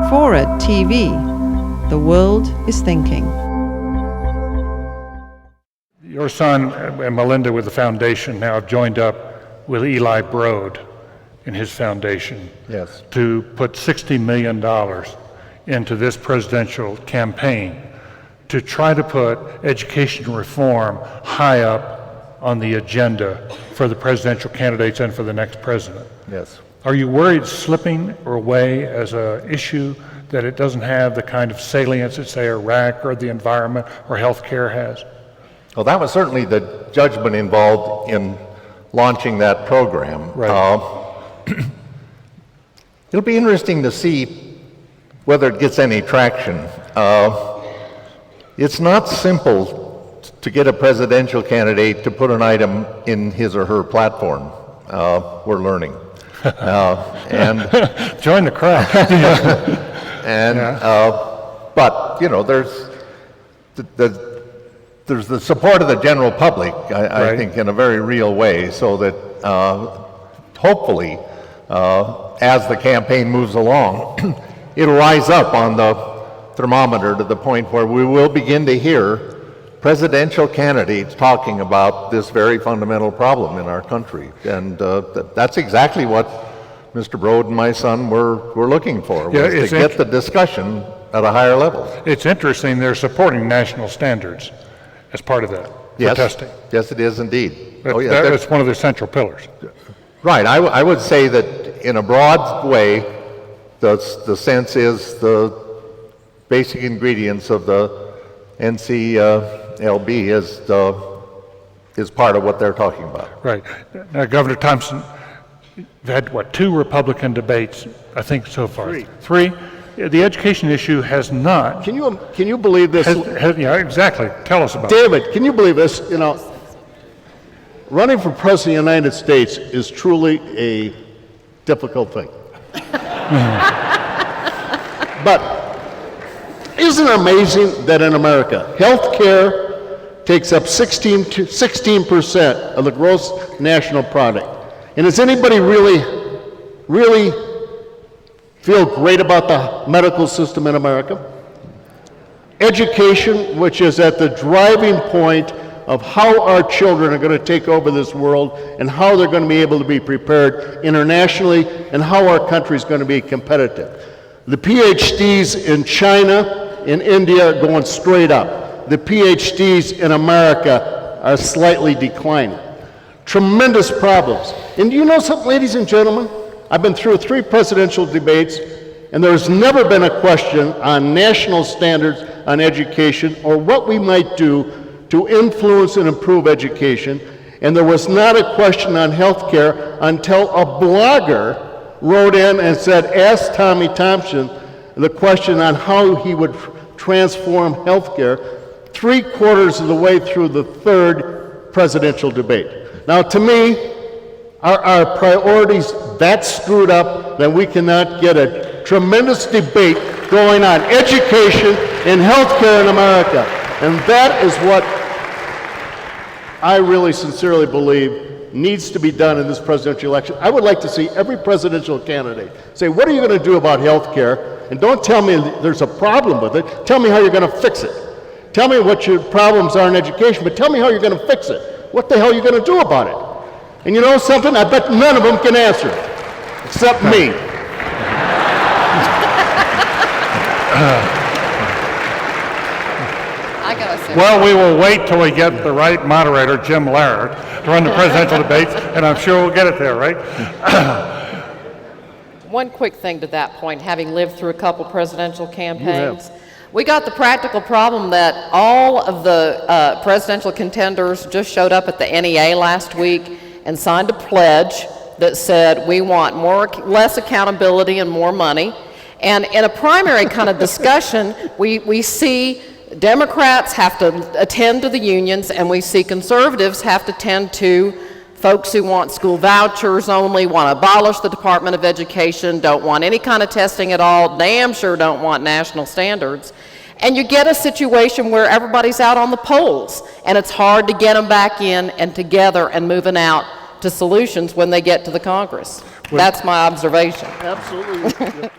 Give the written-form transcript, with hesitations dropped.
FORA.tv. The world is thinking. Your son and Melinda with the foundation now have joined up with Eli Broad in his foundation to put $60 million into this presidential campaign to try to put education reform high up on the agenda for the presidential candidates and for the next president. Yes. Are you worried slipping away as an issue that it doesn't have the kind of salience that, say, Iraq or the environment or healthcare has? Well, that was certainly the judgment involved in launching that program. Right. It'll be interesting to see whether it gets any traction. It's not simple to get a presidential candidate to put an item in his or her platform. We're learning. And join the crowd. But you know, there's the support of the general public, I think, in a very real way, so that hopefully, as the campaign moves along, it'll rise up on the thermometer to the point where we will begin to hear presidential candidates talking about this very fundamental problem in our country. And that's exactly what Mr. Broad and my son were looking for, was to get the discussion at a higher level. It's interesting they're supporting national standards as part of that for testing. Yes, it is indeed. That's one of their central pillars. Right. I would say that in a broad way, the sense is the basic ingredients of the NCLB is part of what they're talking about. Right. Now, Governor Thompson, you've had, what, 2 Republican debates, I think, so far? 3. The education issue has not. Can you believe this? Yeah, exactly. Tell us about David, can you believe this? You know, running for president of the United States is truly a difficult thing. But isn't it amazing that in America, health care takes up 16% of the gross national product? And does anybody really feel great about the medical system in America? Education, which is at the driving point of how our children are going to take over this world and how they're going to be able to be prepared internationally and how our country is going to be competitive. The PhDs in China, in India, are going straight up. The PhDs in America are slightly declining. Tremendous problems. And do you know something, ladies and gentlemen? I've been through 3 presidential debates, and there's never been a question on national standards on education or what we might do to influence and improve education. And there was not a question on health care until a blogger wrote in and said, ask Tommy Thompson the question on how he would transform health care 3/4 of the way through the 3rd presidential debate. Now, to me, our priorities that screwed up that we cannot get a tremendous debate going on education and health care in America. And that is what I really sincerely believe needs to be done in this presidential election. I would like to see every presidential candidate say, what are you going to do about health care? And don't tell me there's a problem with it. Tell me how you're going to fix it. Tell me what your problems are in education, but tell me how you're going to fix it. What the hell are you going to do about it? And you know something? I bet none of them can answer it, except me. Well, we will wait till we get the right moderator, Jim Laird, to run the presidential debates, and I'm sure we'll get it there, right? One quick thing to that point, having lived through a couple presidential campaigns, we got the practical problem that all of the presidential contenders just showed up at the NEA last week and signed a pledge that said we want less accountability and more money. And in a primary kind of discussion, we see Democrats have to attend to the unions, and we see conservatives have to tend to folks who want school vouchers only, want to abolish the Department of Education, don't want any kind of testing at all, damn sure don't want national standards. And you get a situation where everybody's out on the polls, and it's hard to get them back in and together and moving out to solutions when they get to the Congress. That's my observation. Absolutely.